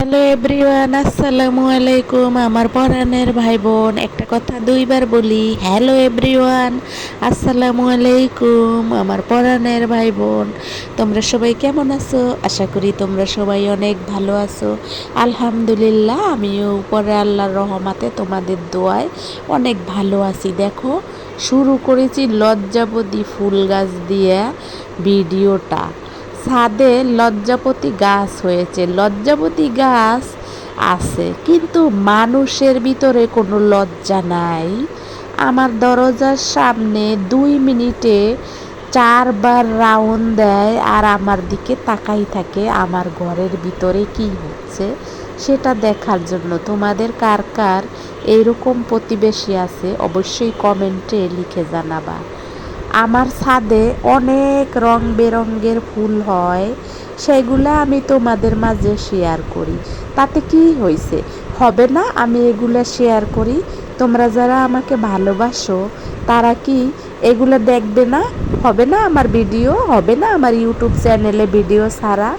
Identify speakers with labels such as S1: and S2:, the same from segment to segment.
S1: Hello everyone, আসসালামু আলাইকুম আমার পরাণের ভাই বোন। একটা কথা দুইবার বলি, হ্যালো এভরিওয়ান, আসসালামু আলাইকুম আমার পরাণের ভাই বোন। তোমরা সবাই কেমন আছো? আশা করি তোমরা সবাই অনেক ভালো আছো। আলহামদুলিল্লাহ, আমিও উপরে আল্লাহর রহমতে তোমাদের দোয়ায় অনেক ভালো আছি। দেখো, শুরু করেছি লজ্জাপতি ফুল গাছ দিয়ে ভিডিওটা। ছাদে লজ্জাপতি গাছ হয়েছে, লজ্জাপতি গাছ আছে, কিন্তু মানুষের ভিতরে কোনো লজ্জা নাই। আমার দরজার সামনে 2 মিনিটে 4বার রাউন্ড দেয় আর আমার দিকে তাকাই থাকে আমার ঘরের ভিতরে কি হচ্ছে সেটা দেখার জন্য। তোমাদের কার কার এইরকম প্রতিবেশী আছে অবশ্যই কমেন্টে লিখে জানাবা। আমার ছাদে অনেক রং বেরঙের ফুল হয়, সেগুলো আমি তোমাদের মাঝে শেয়ার করি। তাতে কি হয়েছে, হবে না আমি এগুলো শেয়ার করি? তোমরা যারা আমাকে ভালোবাসো তারা কি এগুলো দেখবে না? হবে না আমার ভিডিও, হবে না আমার ইউটিউব চ্যানেলে ভিডিও ছাড়া?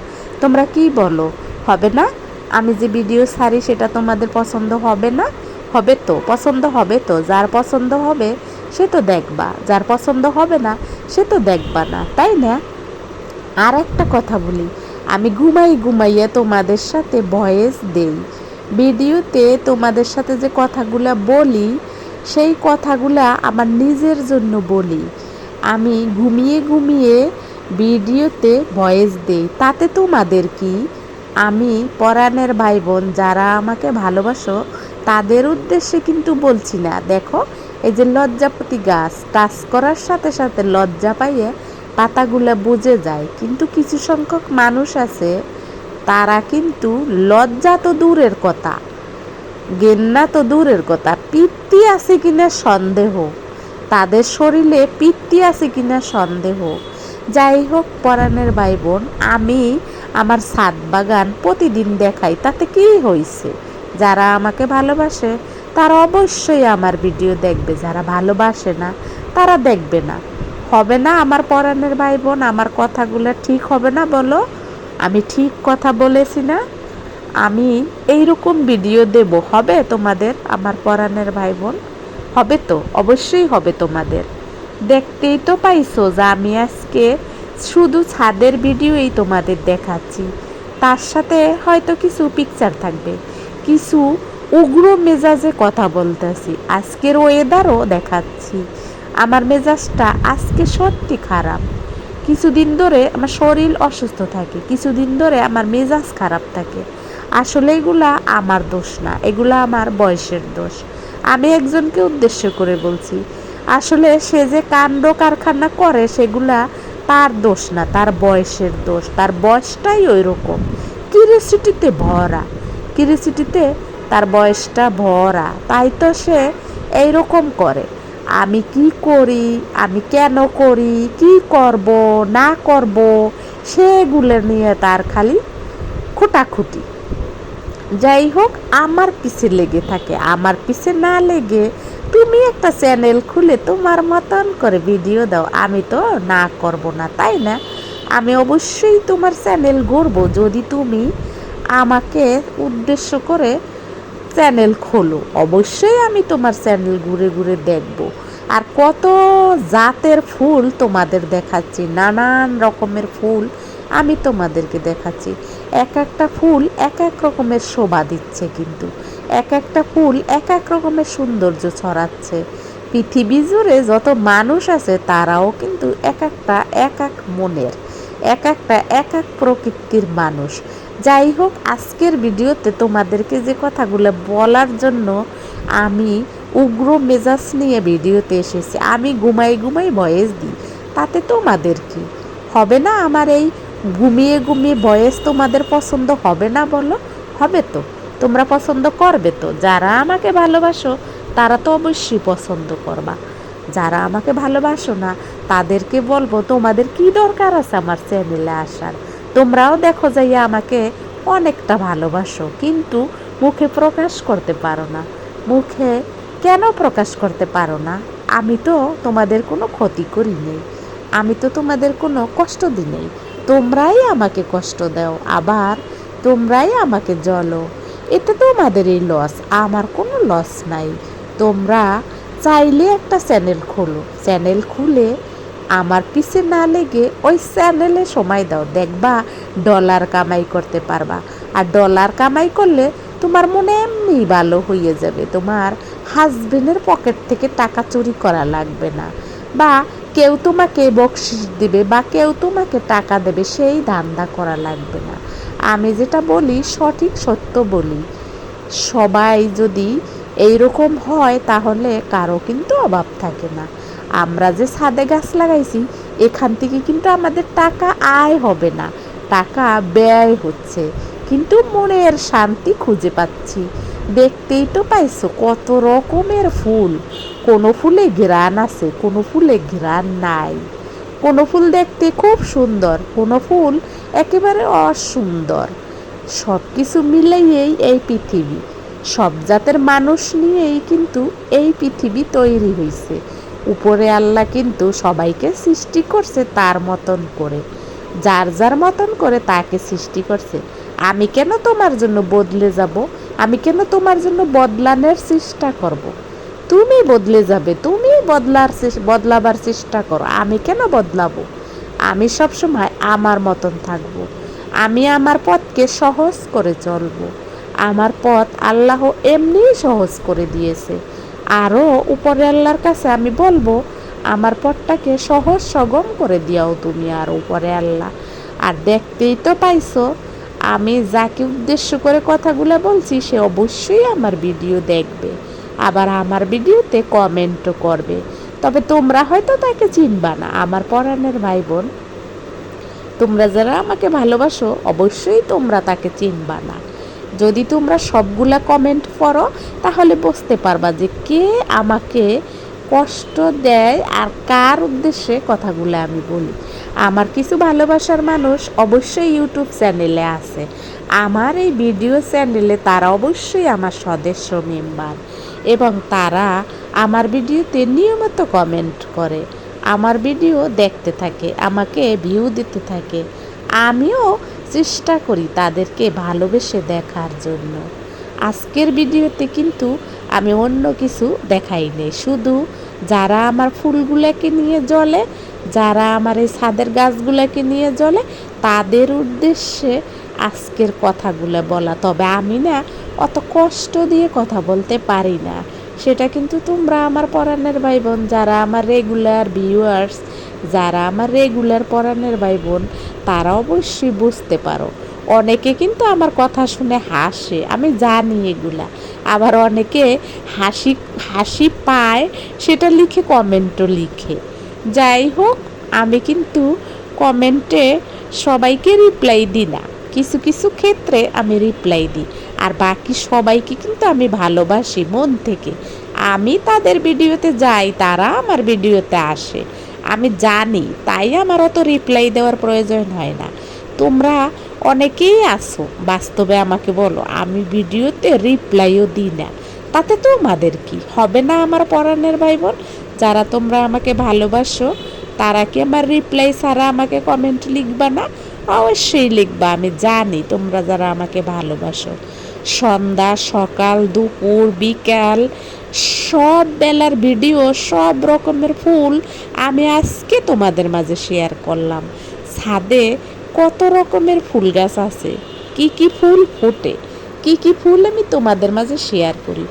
S1: তোমরা কি বলো, হবে না? আমি যে ভিডিও ছাড়ি সেটা তোমাদের পছন্দ হবে না? হবে তো, পছন্দ হবে তো। যার পছন্দ হবে সে তো দেখবা, যার পছন্দ হবে না সে তো দেখবা না, তাই না? আর একটা কথা বলি, আমি ঘুমাইয়া তোমাদের সাথে ভয়েস দেই। ভিডিওতে তোমাদের সাথে যে কথাগুলা বলি সেই কথাগুলা আমার নিজের জন্য বলি। আমি ঘুমিয়ে ভিডিওতে ভয়েস দেই, তাতে তোমাদের কি? আমি পরাণের ভাই বোন যারা আমাকে ভালোবাসো তাদের উদ্দেশ্যে কিন্তু বলছি না। দেখো, এই যে লজ্জাপতি গাছ টাচ করার সাথে সাথে লজ্জা পাইয়ে পাতাগুলো বুঝে যায়, কিন্তু কিছু সংখ্যক মানুষ আছে তারা কিন্তু লজ্জা তো দূরের কথা, ঘেন্না তো দূরের কথা, পিত্তি আছে কিনা সন্দেহ, তাদের শরীরে পিত্তি আছে কিনা সন্দেহ। যাই হোক পরাণের ভাই বোন, আমি আমার ছাদ বাগান প্রতিদিন দেখাই, তাতে কি হয়েছে? যারা আমাকে ভালোবাসে তারা অবশ্যই আমার ভিডিও দেখবে, যারা ভালোবাসে না তারা দেখবে না। হবে না আমার পরাণের ভাই বোন? আমার কথাগুলো ঠিক হবে না বলো? আমি ঠিক কথা বলেছি না? আমি এইরকম ভিডিও দেব, হবে তোমাদের আমার পরাণের ভাই বোন? হবে তো, অবশ্যই হবে তোমাদের। দেখতেই তো পাইছো যে আমি আজকে শুধু ছাদের ভিডিওই তোমাদের দেখাচ্ছি, তার সাথে হয়তো কিছু পিকচার থাকবে, কিছু উগ্র মেজাজে কথা বলতেছি, আজকের ওয়েদারও দেখাচ্ছি। আমার মেজাজটা আজকে সত্যি খারাপ। কিছুদিন ধরে আমার শরীর অসুস্থ থাকে, কিছুদিন ধরে আমার মেজাজ খারাপ থাকে। আসলে এগুলা আমার দোষ না, এগুলা আমার বয়সের দোষ। আমি একজনকে উদ্দেশ্য করে বলছি, আসলে সে যে কাণ্ড কারখানা করে সেগুলা তার দোষ না, তার বয়সের দোষ। তার বয়সটাই ওই রকম, কিউরিওসিটিতে ভরা, কিউরিওসিটিতে তার বয়সটা ভরা, তাই তো সে এইরকম করে। আমি কি করি, আমি কেন করি, কি করব না করব, সেগুলো নিয়ে তার খালি খুঁটাখুটি। যাই হোক, আমার পিছে লেগে থাকে। আমার পিছে না লেগে তুমি একটা চ্যানেল খুলে তোমার মতন করে ভিডিও দাও, আমি তো না করব না, তাই না? আমি অবশ্যই তোমার চ্যানেল গড়বো যদি তুমি আমাকে উদ্দেশ্য করে চ্যানেল খোলো। অবশ্যই আমি তোমার চ্যানেল ঘুরে ঘুরে দেখব। আর কত জাতের ফুল তোমাদের দেখাচ্ছি, নানান রকমের ফুল আমি তোমাদেরকে দেখাচ্ছি। এক একটা ফুল এক এক রকমের শোভা দিচ্ছে, কিন্তু এক একটা ফুল এক এক রকমের সৌন্দর্য ছড়াচ্ছে। পৃথিবী জুড়ে যত মানুষ আছে তারাও কিন্তু এক একটা এক এক মনের, এক একটা এক এক প্রকৃতির মানুষ। যাই হোক, আজকের ভিডিওতে তোমাদেরকে যে কথাগুলো বলার জন্য আমি উগ্র মেজাজ নিয়ে ভিডিওতে এসেছি। আমি ঘুমাই ভয়েস দিই, তাতে তোমাদের কি? হবে না আমার এই ঘুমিয়ে ভয়েস তোমাদের পছন্দ হবে না বলো? হবে তো, তোমরা পছন্দ করবে তো। যারা আমাকে ভালোবাসো তারা তো অবশ্যই পছন্দ করবা, যারা আমাকে ভালোবাসো না তাদেরকে বলবো তোমাদের কি দরকার আছে আমার চ্যানেলে আসার। তোমরাও দেখো যাইয়া আমাকে অনেকটা ভালোবাসো, কিন্তু মুখে প্রকাশ করতে পারো না। মুখে কেন প্রকাশ করতে পারো না? আমি তো তোমাদের কোনো ক্ষতি করি নেই, আমি তো তোমাদের কোনো কষ্ট দিই নেই, তোমরাই আমাকে কষ্ট দাও। আবার তোমরাই আমাকে জ্বলো, এতে তোমাদেরই লস, আমার কোনো লস নাই। তোমরা চাইলে একটা চ্যানেল খোলো, চ্যানেল খুলে আমার পিছে না লেগে ওই চ্যানেলে সময় দাও, দেখবা ডলার কামাই করতে পারবা। আর ডলার কামাই করলে তোমার মনে এমনি ভালো হয়ে যাবে, তোমার হাজবেন্ডের পকেট থেকে টাকা চুরি করা লাগবে না, বা কেউ তোমাকে বকশিস দেবে বা কেউ তোমাকে টাকা দেবে সেই ধান্দা করা লাগবে না। আমি যেটা বলি সঠিক সত্য বলি। সবাই যদি এইরকম হয় তাহলে কারো কিন্তু অভাব থাকে না। আমরা যে ছাদে গাছ লাগাইছি এখান থেকে কিন্তু আমাদের টাকা আয় হবে না, টাকা ব্যয় হচ্ছে, কিন্তু মনের শান্তি খুঁজে পাচ্ছি। দেখতেই তো পাইছো কত রকমের ফুল, কোনো ফুলে ঘ্রাণ আছে, কোনো ফুলে ঘ্রাণ নাই, কোনো ফুল দেখতে খুব সুন্দর, কোনো ফুল একেবারে অসুন্দর। সব কিছু মিলিয়েই এই পৃথিবী, সব জাতের মানুষ নিয়েই কিন্তু এই পৃথিবী তৈরি হয়েছে। উপরে আল্লাহ কিন্তু সবাইকে সৃষ্টি করছে তার মতন করে, যার যার মতন করে তাকে সৃষ্টি করছে। আমি কেন তোমার জন্য বদলে যাব? আমি কেন তোমার জন্য বদলানোর চেষ্টা করব? তুমি বদলে যাবে, তুমি বদলাবার চেষ্টা করো, আমি কেন বদলাবো? আমি সবসময় আমার মতন থাকবো, আমি আমার পথকে সহজ করে চলবো। আমার পথ আল্লাহ এমনিই সহজ করে দিয়েছে। আরও উপরে আল্লাহর কাছে আমি বলবো আমার পথটাকে সহজ সগম করে দিয়াও তুমি আর উপরে আল্লাহ। আর দেখতেই তো পাইছো আমি যাকে উদ্দেশ্য করে কথাগুলো বলছি সে অবশ্যই আমার ভিডিও দেখবে, আবার আমার ভিডিওতে কমেন্টও করবে। তবে তোমরা হয়তো তাকে চিনবা না। আমার পরাণের ভাই বোন, তোমরা যারা আমাকে ভালোবাসো অবশ্যই তোমরা তাকে চিনবা না। যদি তোমরা সবগুলা কমেন্ট পড়ো তাহলে বুঝতে পারবা যে কে আমাকে কষ্ট দেয় আর কার উদ্দেশ্যে কথাগুলো আমি বলি। আমার কিছু ভালোবাসার মানুষ অবশ্যই ইউটিউব চ্যানেলে আছে, আমার এই ভিডিও চ্যানেলে তারা অবশ্যই আমার সদস্য মেম্বার, এবং তারা আমার ভিডিওতে নিয়মিত কমেন্ট করে, আমার ভিডিও দেখতে থাকে, আমাকে ভিউ দিতে থাকে। আমিও চেষ্টা করি তাদেরকে ভালোবেসে দেখার জন্য। আজকের ভিডিওতে কিন্তু আমি অন্য কিছু দেখাইনি, শুধু যারা আমার ফুলগুলোকে নিয়ে জ্বলে, যারা আমার এই ছাদের গাছগুলোকে নিয়ে জ্বলে তাদের উদ্দেশ্যে আজকের কথাগুলো বলা। তবে আমি না অত কষ্ট দিয়ে কথা বলতে পারি না, সেটা কিন্তু তোমরা আমার পরাণের ভাই বোন, যারা আমার রেগুলার ভিউয়ার্স, যারা আমার রেগুলার পরাণের ভাই বোন, তারা অবশ্যই বুঝতে পারো। অনেকে কিন্তু আমার কথা শুনে হাসে, আমি জানি এগুলা, আবার অনেকে হাসি হাসি পায় সেটা লিখে কমেন্টও লিখে। যাই হোক, আমি কিন্তু কমেন্টে সবাইকে রিপ্লাই দিই না, কিছু কিছু ক্ষেত্রে আমি রিপ্লাই দিই, আর বাকি সবাইকে কিন্তু আমি ভালোবাসি মন থেকে। আমি তাদের ভিডিওতে যাই, তারা আমার ভিডিওতে আসে, আমি জানি, তাই আমার অত রিপ্লাই দেওয়ার প্রয়োজন হয় না। তোমরা অনেকেই আসো বাস্তবে আমাকে বলো আমি ভিডিওতে রিপ্লাইও দিই না, তাতে তোমাদের কি হবে না? আমার পরাণের ভাই বোন, যারা তোমরা আমাকে ভালোবাসো তারা কি আমার রিপ্লাই ছাড়া আমাকে কমেন্ট লিখবা না? অবশ্যই লিখবা। আমি জানি তোমরা যারা আমাকে ভালোবাসো, সন্ধ্যা সকাল দুপুর বিকাল সব বেলার ভিডিও, সব রকমের ফুল আমি আজকে তোমাদের মাঝে শেয়ার করলাম। ছাদে কত রকমের ফুল গাছ আছে, কি কি ফুল ফোটে, কি কি ফুল আমি তোমাদের মাঝে শেয়ার করি,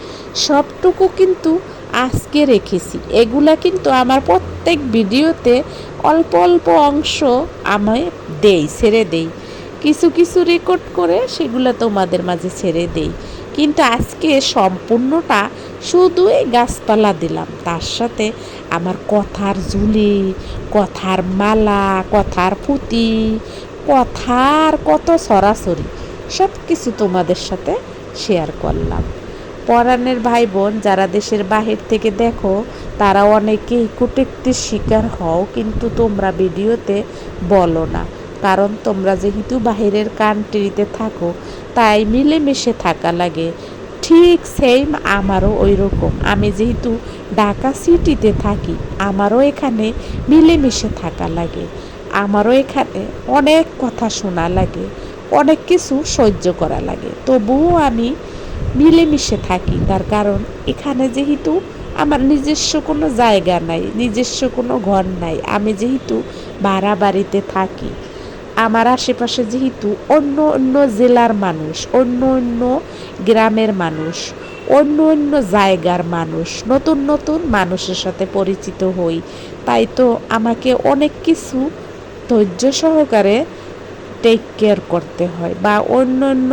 S1: সবটুকু কিন্তু আজকে রেখেছি। এগুলা কিন্তু আমার প্রত্যেক ভিডিওতে অল্প অল্প অংশ আমি ছেড়ে দেই, কিছু কিছু রেকর্ড করে সেগুলো তোমাদের মাঝে ছেড়ে দেই। কিন্তু আজকে সম্পূর্ণটা শুধু এই গাছপালা দিলাম, তার সাথে আমার কথার ঝুলি, কথার মালা, কথার পুঁতি, কথার কত ছড়াছড়ি সব কিছু তোমাদের সাথে শেয়ার করলাম। পরাণের ভাই বোন যারা দেশের বাহির থেকে দেখো তারা অনেকেই কটূক্তির শিকার হও, কিন্তু তোমরা ভিডিওতে বলো না, কারণ তোমরা যেহেতু বাহিরের কান্ট্রিতে থাকো তাই মিলেমিশে থাকা লাগে। ঠিক সেম আমারও ওই রকম, আমি যেহেতু ঢাকা সিটিতে থাকি আমারও এখানে মিলেমিশে থাকা লাগে, আমারও এখানে অনেক কথা শোনা লাগে, অনেক কিছু সহ্য করা লাগে, তবুও আমি মিলেমিশে থাকি। তার কারণ এখানে যেহেতু আমার নিজস্ব কোনো জায়গা নাই, নিজস্ব কোনো ঘর নাই, আমি যেহেতু ভাড়া বাড়িতে থাকি, আমার আশেপাশে যেহেতু অন্য অন্য জেলার মানুষ, অন্য অন্য গ্রামের মানুষ, অন্য অন্য জায়গার মানুষ, নতুন নতুন মানুষের সাথে পরিচিত হই, তাই তো আমাকে অনেক কিছু ধৈর্য সহকারে টেক কেয়ার করতে হয় বা অন্য অন্য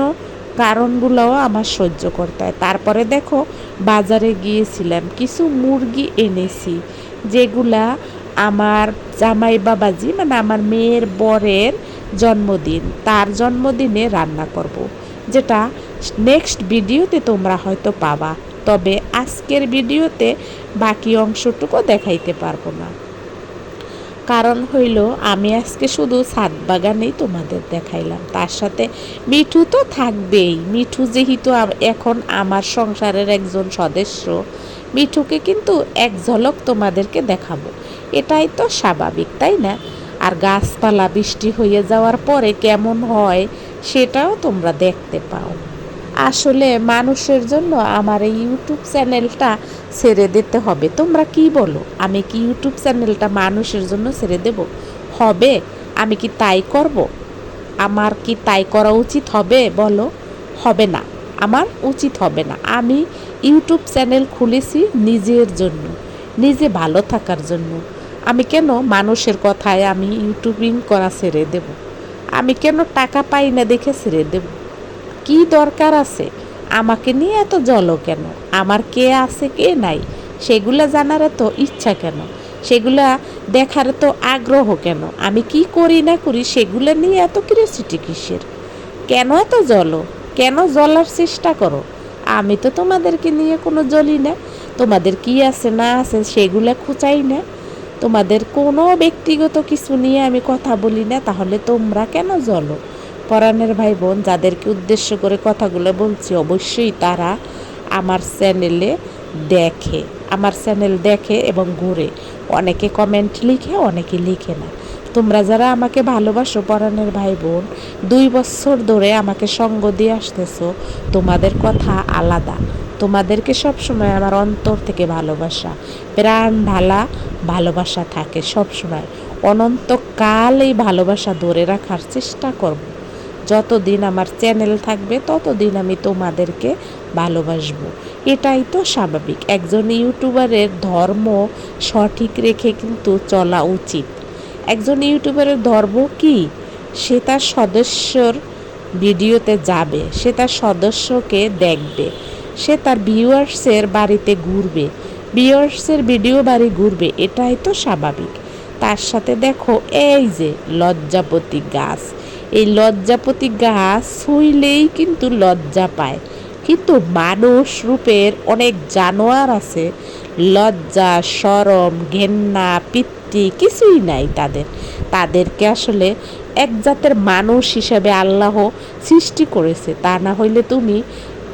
S1: কারণগুলোও আমার সহ্য করতে হয়। তারপরে দেখো বাজারে গিয়েছিলাম, কিছু মুরগি এনেছি, যেগুলা আমার জামাই বাবাজি মানে আমার মেয়ের বরের জন্মদিন, তার জন্মদিনে রান্না করব, যেটা নেক্সট ভিডিওতে তোমরা হয়তো পাবা। তবে আজকের ভিডিওতে বাকি অংশটুকু দেখাইতে পারবো না, কারণ হইল আমি আজকে শুধু ছাদ বাগানেই তোমাদের দেখাইলাম, তার সাথে মিঠু তো থাকবেই। মিঠু যেহেতু এখন আমার সংসারের একজন সদস্য, মিঠুকে কিন্তু এক ঝলক তোমাদেরকে দেখাবো, এটাই তো স্বাভাবিক, তাই না? আর গাছপালা বৃষ্টি হয়ে যাওয়ার পরে কেমন হয় সেটাও তোমরা দেখতে পাও। আসলে মানুষের জন্য আমার এই ইউটিউব চ্যানেলটা ছেড়ে দিতে হবে, তোমরা কি বলো? আমি কি ইউটিউব চ্যানেলটা মানুষের জন্য ছেড়ে দেব? হবে? আমি কি তাই করব? আমার কি তাই করা উচিত হবে বলো? হবে না, আমার উচিত হবে না। আমি ইউটিউব চ্যানেল খুলেছি নিজের জন্য, নিজে ভালো থাকার জন্য। আমি কেন মানুষের কথায় আমি ইউটিউবিং করা ছেড়ে দেব? আমি কেন টাকা পাই না দেখে ছেড়ে দেব? কি দরকার আছে? আমাকে নিয়ে এত জলো কেন? আমার কে আছে কে নাই সেগুলা জানার এত ইচ্ছা কেন? সেগুলা দেখার তো আগ্রহ কেন? আমি কি করি না করি সেগুলো নিয়ে এত কিউরিওসিটি কিসের? কেন এত জলো? কেন জ্বলার চেষ্টা করো? আমি তো তোমাদেরকে নিয়ে কোনো জ্বলি না, তোমাদের কি আছে না আছে সেগুলো খুঁচাই না, তোমাদের কোনো ব্যক্তিগত কিছু নিয়ে আমি কথা বলি না, তাহলে তোমরা কেন জ্বলো? পরাণের ভাই বোন যাদেরকে উদ্দেশ্য করে কথাগুলো বলছি, অবশ্যই তারা আমার চ্যানেলে দেখে, আমার চ্যানেল দেখে এবং ঘুরে, অনেকে কমেন্ট লিখে, অনেকে লিখে না। তোমরা যারা আমাকে ভালোবাসো পরাণের ভাই বোন, 2 বছর ধরে আমাকে সঙ্গ দিয়ে আসতেছো, তোমাদের কথা আলাদা। তোমাদেরকে সবসময় আমার অন্তর থেকে ভালোবাসা, প্রাণ ঢালা ভালোবাসা থাকে সবসময়। অনন্তকাল এই ভালোবাসা ধরে রাখার চেষ্টা করব। যতদিন আমার চ্যানেল থাকবে ততদিন আমি তোমাদেরকে ভালোবাসবো, এটাই তো স্বাভাবিক। একজন ইউটিউবারের ধর্ম সঠিক রেখে কিন্তু চলা উচিত। একজন ইউটিউবারের ধর্ম কি? সে তার সদস্যর ভিডিওতে যাবে, সে তার সদস্যকে দেখবে, সে তার ভিউয়ার্সের বাড়িতে ঘুরবে, ভিউয়ার্সের ভিডিও বাড়ি ঘুরবে, এটাই তো স্বাভাবিক। তার সাথে দেখো এই যে লজ্জাপতি গাছ, এই লজ্জাপতি গাছ ছুঁইলেই কিন্তু লজ্জা পায়, কিন্তু মানুষ রূপের অনেক জানোয়ার আছে, লজ্জা শরম ঘেন্না পিত্তি কিছুই নাই তাদের। তাদেরকে আসলে এক জাতের মানুষ হিসাবে আল্লাহ সৃষ্টি করেছে, তা না হইলে তুমি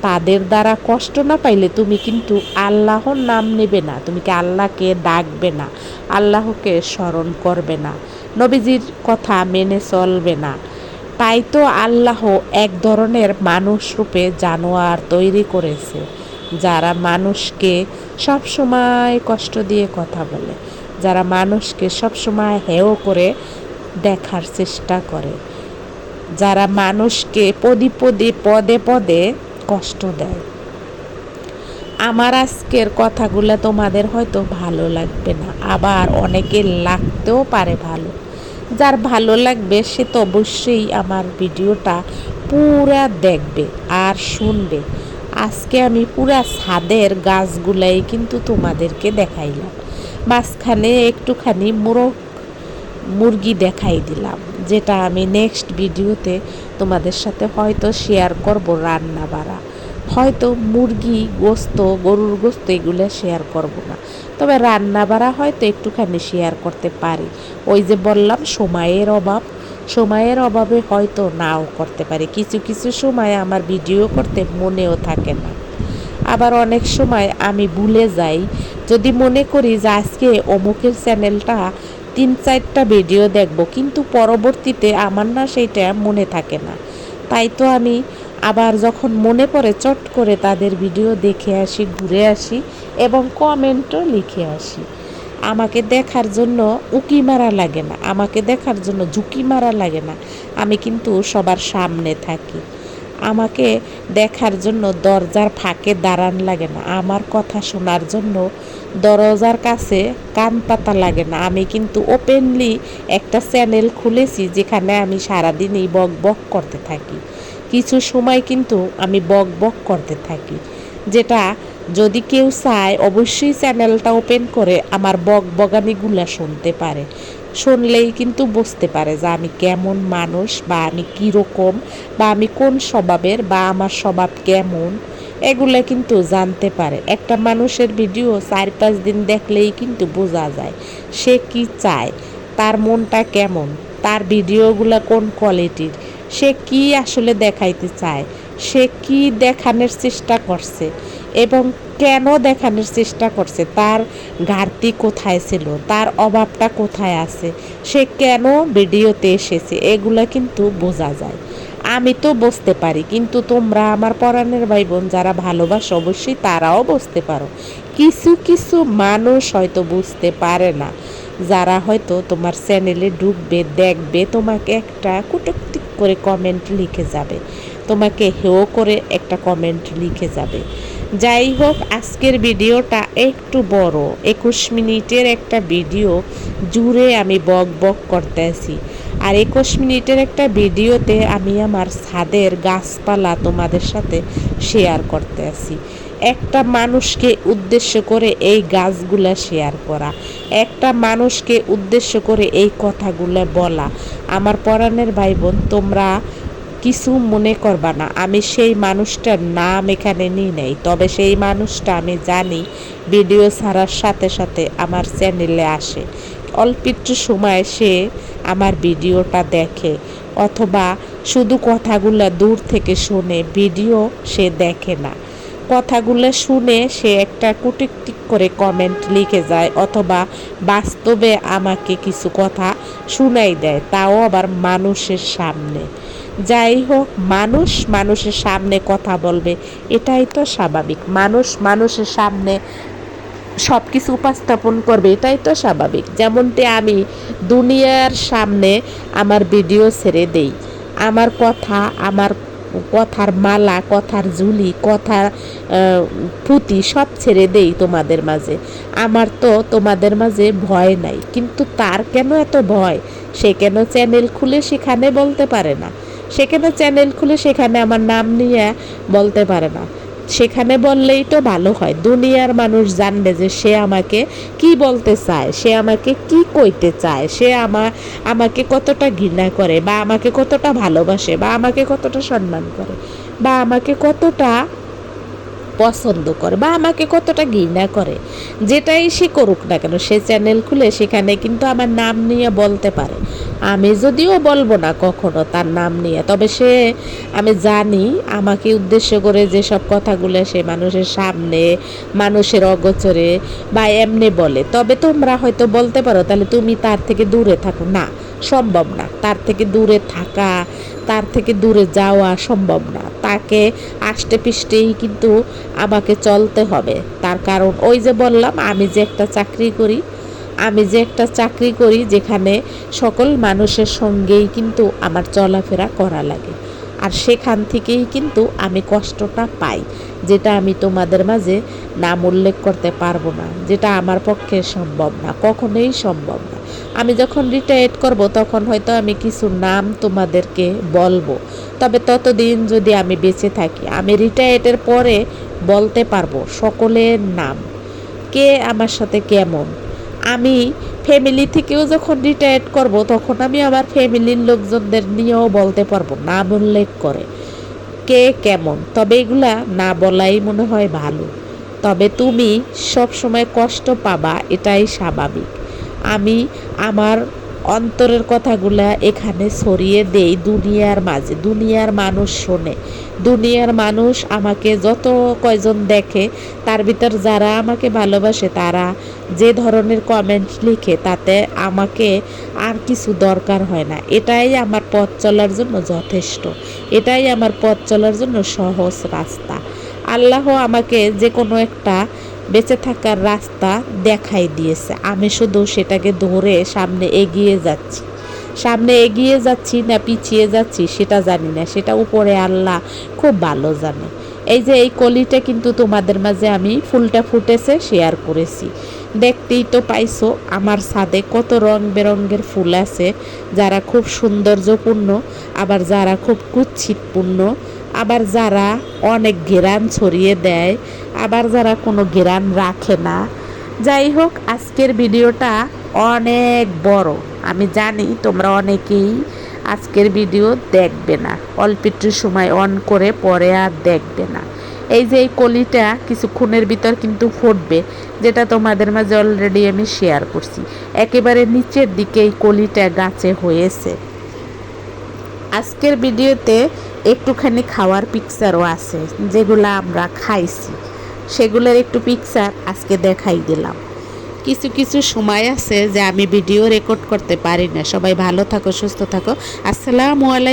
S1: তাদের দ্বারা কষ্ট না পাইলে তুমি কিন্তু আল্লাহর নাম নেবে না, তুমি কি আল্লাহকে ডাকবে না, আল্লাহকে স্মরণ করবে না, নবীজির কথা মেনে চলবে না। তাই তো আল্লাহ এক ধরনের মানুষ রূপে জানোয়ার তৈরি করেছে, যারা মানুষকে সবসময় কষ্ট দিয়ে কথা বলে, যারা মানুষকে সবসময় হেয় করে দেখার চেষ্টা করে, যারা মানুষকে পদে পদে কষ্ট দেয়। আমার আজকের কথাগুলো তোমাদের হয়তো ভালো লাগবে না, আবার অনেকের লাগতেও পারে ভালো। যার ভালো লাগবে সে তো অবশ্যই আমার ভিডিওটা পুরা দেখবে আর শুনবে। আজকে আমি পুরা ছাদের গাছগুলাই কিন্তু তোমাদেরকে দেখাইলাম, মাঝখানে একটুখানি মুরগি দেখাই দিলাম, যেটা আমি নেক্সট ভিডিওতে তোমাদের সাথে হয়তো শেয়ার করব। রান্না বাড়া হয়তো মুরগি গোস্ত, গরুর গোস্ত এগুলো শেয়ার করব না, তবে রান্না বাড়া হয়তো একটুখানি শেয়ার করতে পারি। ওই যে বললাম সময়ের অভাবে হয়তো নাও করতে পারি, কিছু কিছু সময় আমার ভিডিও করতে মনেও থাকে না, আবার অনেক সময় আমি ভুলে যাই। যদি মনে করি যে আজকে অমুকের চ্যানেলটা 3-4টা ভিডিও দেখব, কিন্তু পরবর্তীতে আমার না সেইটা মনে থাকে না, তাই তো আমি আবার যখন মনে পড়ে চট করে তাদের ভিডিও দেখে আসি, ঘুরে আসি এবং কমেন্টও লিখে আসি। আমাকে দেখার জন্য উকি মারা লাগে না, আমাকে দেখার জন্য ঝুঁকি মারা লাগে না। আমি কিন্তু সবার সামনে থাকি। আমাকে দেখার জন্য দরজার ফাঁকে দাঁড়ান লাগে না, আমার কথা শোনার জন্য দরজার কাছে কান পাতা লাগে না। আমি কিন্তু ওপেনলি একটা চ্যানেল খুলেছি যেখানে আমি সারাদিনই বক বক করতে থাকি। কিছু সময় কিন্তু আমি বক বক করতে থাকি, যেটা যদি কেউ চায় অবশ্যই চ্যানেলটা ওপেন করে আমার বক বগানিগুলা শুনতে পারে। শুনলেই কিন্তু বুঝতে পারে যে আমি কেমন মানুষ, বা আমি কীরকম, বা আমি কোন স্বভাবের, বা আমার স্বভাব কেমন, এগুলো কিন্তু জানতে পারে। একটা মানুষের ভিডিও 4-5 দিন দেখলেই কিন্তু বোঝা যায় সে কি চায়, তার মনটা কেমন, তার ভিডিওগুলো কোন কোয়ালিটির, সে কি আসলে দেখাইতে চায়, সে কি দেখানোর চেষ্টা করছে এবং কেন দেখানোর চেষ্টা করছে, তার ঘাটতি কোথায় ছিল, তার অভাবটা কোথায় আছে, সে কেন ভিডিওতে এসেছে, এগুলো কিন্তু বোঝা যায়। আমি তো বুঝতে পারি, কিন্তু তোমরা আমার পরাণের ভাই বোন যারা ভালোবাসো অবশ্যই তারাও বুঝতে পারো। কিছু কিছু মানুষ হয়তো বুঝতে পারে না, যারা হয়তো তোমার চ্যানেলে ঢুকবে, দেখবে, তোমাকে একটা কটূক্তি করে কমেন্ট লিখে যাবে, তোমাকে হেও করে একটা কমেন্ট লিখে যাবে। যাই হোক, আজকের ভিডিওটা একটু বড়, 21 মিনিটের একটা ভিডিও জুড়ে আমি বক বক করতে আসি। আর 21 মিনিটের একটা ভিডিওতে আমি আমার ছাদের গাছপালা তোমাদের সাথে শেয়ার করতে আসি। একটা মানুষকে উদ্দেশ্য করে এই গাছগুলা শেয়ার করা, একটা মানুষকে উদ্দেশ্য করে এই কথাগুলো বলা। আমার পরাণের ভাই বোন, তোমরা কিছু মনে করবা না, আমি সেই মানুষটার নাম এখানে নিই নাই, তবে সেই মানুষটা আমি জানি ভিডিও ছাড়ার সাথে সাথে আমার চ্যানেলে আসে। অল্প একটু সময় সে আমার ভিডিওটা দেখে, অথবা শুধু কথাগুলো দূর থেকে শুনে, ভিডিও সে দেখে না। কথাগুলো শুনে সে একটা কুটিক করে কমেন্ট লিখে যায়, অথবা বাস্তবে আমাকে কিছু কথা শুনাই দেয়, তাও আবার মানুষের সামনে। যাই হোক, মানুষ মানুষের সামনে কথা বলবে, এটাই তো স্বাভাবিক। মানুষ মানুষের সামনে সব কিছু উপস্থাপন করবে, এটাই তো স্বাভাবিক। যেমনটি আমি দুনিয়ার সামনে আমার ভিডিও ছেড়ে দেই, আমার কথা, আমার কথার মালা, কথার ঝুলি, কথার পুঁতি সব ছেড়ে দেই তোমাদের মাঝে। আমার তো তোমাদের মাঝে ভয় নাই, কিন্তু তার কেন এত ভয়? সে কেন চ্যানেল খুলে সেখানে বলতে পারে না? সে কেন চ্যানেল খুলে সেখানে আমার নাম নিয়ে বলতে পারে না? সেখানে বললেই তো ভালো হয়, দুনিয়ার মানুষ জানবে যে সে আমাকে কি বলতে চায়, সে আমাকে কি কইতে চায়, সে আমাকে কতটা ঘৃণা করে, বা আমাকে কতটা ভালোবাসে, বা আমাকে কতটা সম্মান করে, বা আমাকে কতটা পছন্দ করে, বা আমাকে কতটা ঘৃণা করে। যেটাই সে করুক না কেন, সে চ্যানেল খুলে সেখানে কিন্তু আমার নাম নিয়ে বলতে পারে। আমি যদিও বলবো না কখনো তার নাম নিয়ে, তবে সে, আমি জানি আমাকে উদ্দেশ্য করে যেসব কথাগুলো সে মানুষের সামনে, মানুষের অগোচরে বা এমনি বলে। তবে তোমরা হয়তো বলতে পারো তাহলে তুমি তার থেকে দূরে থাকো। না, সম্ভব না। তার থেকে দূরে থাকা, তার থেকে দূরে যাওয়া সম্ভব না। তাকে আষ্টে পিষ্টেই কিন্তু আমাকে চলতে হবে। তার কারণ ওই যে বললাম, আমি যে একটা চাকরি করি যেখানে সকল মানুষের সঙ্গেই কিন্তু আমার চলাফেরা করা লাগে। আর সেখান থেকেই কিন্তু আমি কষ্টটা পাই, যেটা আমি তোমাদের মাঝে নাম উল্লেখ করতে পারবো না, যেটা আমার পক্ষে সম্ভব না, কখনোই সম্ভব না। আমি যখন রিটায়ার করব তখন হয়তো আমি কিছু নাম তোমাদেরকে বলবো, তবে ততদিন যদি আমি বেঁচে থাকি, আমি রিটায়ারের পরে বলতে পারবো সকলের নাম, কে আমার সাথে কেমন। আমি ফ্যামিলি থেকেও যখন রিটায়ার করব তখন আমি আমার ফ্যামিলির লোকজনদের নিয়েও বলতে পারবো নাম উল্লেখ করে কে কেমন। তবে এগুলা না বলাই মনে হয় ভালো। তবে তুমি সব সময় কষ্ট পাবা, এটাই স্বাভাবিক। আমি আমার অন্তরের কথাগুলা এখানে ছড়িয়ে দেই দুনিয়ার মাঝে, দুনিয়ার মানুষ শোনে, দুনিয়ার মানুষ আমাকে যত কয়জন দেখে তার ভিতর যারা আমাকে ভালোবাসে তারা যে ধরনের কমেন্ট লিখে তাতে আমাকে আর কিছু দরকার হয় না। এটাই আমার পথ চলার জন্য যথেষ্ট, এটাই আমার পথ চলার জন্য সহজ রাস্তা। আল্লাহ আমাকে যে কোনো একটা বেঁচে থাকার রাস্তা দেখাই দিয়েছে, আমি শুধু সেটাকে ধরে সামনে এগিয়ে যাচ্ছি। সামনে এগিয়ে যাচ্ছি না পিছিয়ে যাচ্ছি সেটা জানি না, সেটা উপরে আল্লাহ খুব ভালো জানে। এই যে এই কলিটা কিন্তু তোমাদের মাঝে আমি ফুলটা ফুটেছে শেয়ার করেছি, দেখতেই তো পাইছো আমার ছাদে কত রং বেরঙের ফুল আছে, যারা খুব সৌন্দর্যপূর্ণ, আবার যারা খুব কুৎসিতপূর্ণ, আবার যারা অনেক ঘেরান ছড়িয়ে দেয়, আবার যারা কোনো ঘেরান রাখে না। যাই হোক, আজকের ভিডিওটা অনেক বড়, আমি জানি তোমরা অনেকেই আজকের ভিডিও দেখবে না, অল্প একটু সময় অন করে পরে আর দেখবে না। এই যে এই কলিটা কিছুক্ষণের ভিতর কিন্তু ফুটবে, যেটা তোমাদের মাঝে অলরেডি আমি শেয়ার করছি। একেবারে নিচের দিকে এই কলিটা গাছে হয়েছে। আজকের ভিডিওতে একটুখানি খাওয়ার পিকচারও আছে, যেগুলো আমরা খাইছি সেগুলোর একটু পিকচার আজকে দেখাই দিলাম। কিছু কিছু সময় আছে যে আমি ভিডিও রেকর্ড করতে পারি না। সবাই ভালো থাকো, সুস্থ থাকো। আসসালামু আলাইকুম।